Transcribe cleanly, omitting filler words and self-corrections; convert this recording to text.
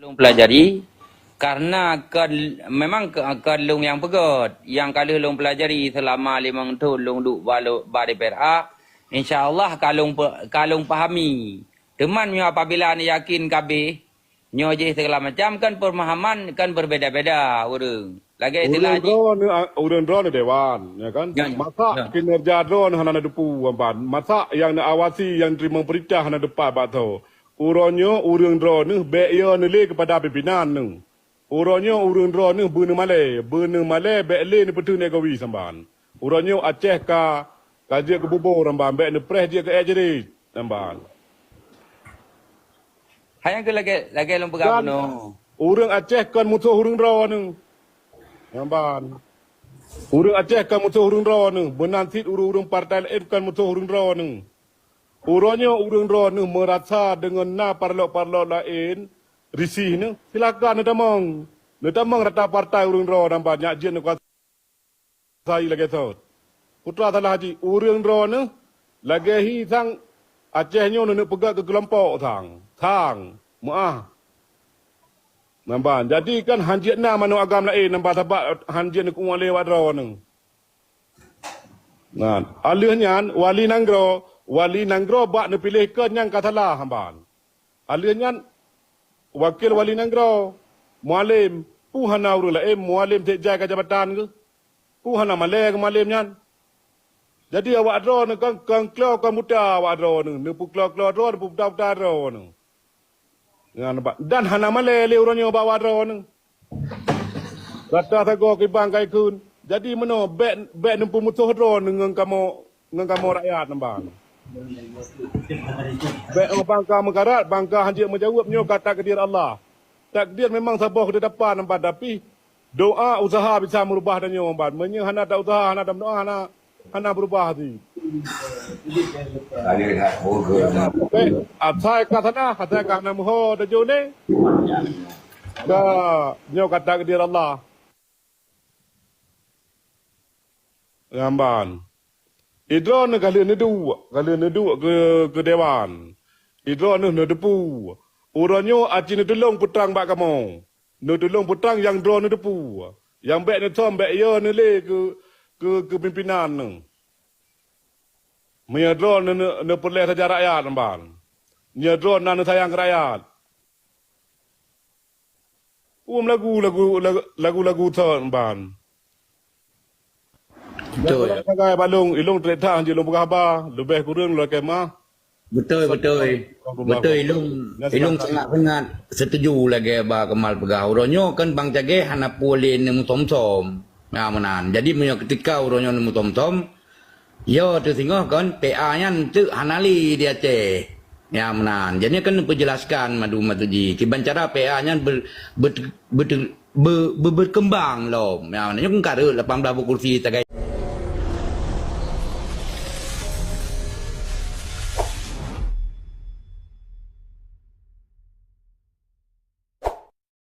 Long pelajari karena memang long yang pegot yang kalau long pelajari selama 5 tahun long duk balik Perak, insyaallah kalau pahami teman nyo apabila ni yakin kabeh nyo je segala macam kan pemahaman kan berbeda-beda orang lagi istilah urang drone dewan ya kan masa kinerja drone hana depu amban masa yang nak awasi yang terima perintah hana depan bato uronyo urang drone ni be yo ni kepada pimpinan ni uronyo urang drone ni beune male be le ni petu ne gawi samban uronyo Aceh ka kaje ke bubur amban be ni pres dia ke ejeri amban hayang ke lagi long pegang no urang Aceh kan musuh urang drone ni amban urang Aceh kan musuh urang drone ni benantit urang partai lain kan musuh urang drone ni urangnya urang drone ni merasa dengan parlok-parlok lain risih ni silakan netamang rata partai urang drone dan banyak je nak kuasai lagi tu putra salah haji urang drone ni lagi hi sang Acehnya nak pegang ke kelompok thang maah nampak jadi kan hanjit na manu agam lain nampak sebab hanjit nak kuat lewat drone ni nah alihnya wali nanggro bak ne pilih ke yang katalah hamban alihnya wakil wali nanggro mualim puhana urula mualim tek jaga jabatan ke puhana malim nyan jadi awak drone kan klau kan muda awak drone ne pu klau drone pu daftar drone nampak dan hana male le urangnya bawa drone kata tago ke bangkai kun jadi meno bet nempu musuh drone dengan kamu rakyat nampak bet bangka mekarat bangka hanjit menjawabnya kata takdir Allah takdir memang sabah ke depan nampak tapi doa usaha bisa merubah dan nampak menye hana tak usaha hana tak doa hana berubah hati atai kata namuho da jone da nyo kata takdir Allah gamban idron kalian nedu ke dewan idron ne depu uranyo aci ne tolong putrang bak kamu ne tolong putrang yang drone ne depu yang bek ne tom bek yo ne le ke pimpinan ne Mia drone ne perle saja rakyat namban. Nya drone nan sayang rakyat. Lagu namban. betul Sebagai balung ilung terita hanji lung berkhabar lebih kurang lo kemah. betul ilung sangat setuju lagi ba Kemal Pegah uronyo kan bang jage hana pulin nemu tom ya menan jadi punya ketika uronyo nemu tom yo tu singoh kan PA nya tu hanali dia teh ya menan jadi kan penjelaskan madu-maduji kiban cara PA nya berkembang loh ya menan kan kare 18 kursi tagai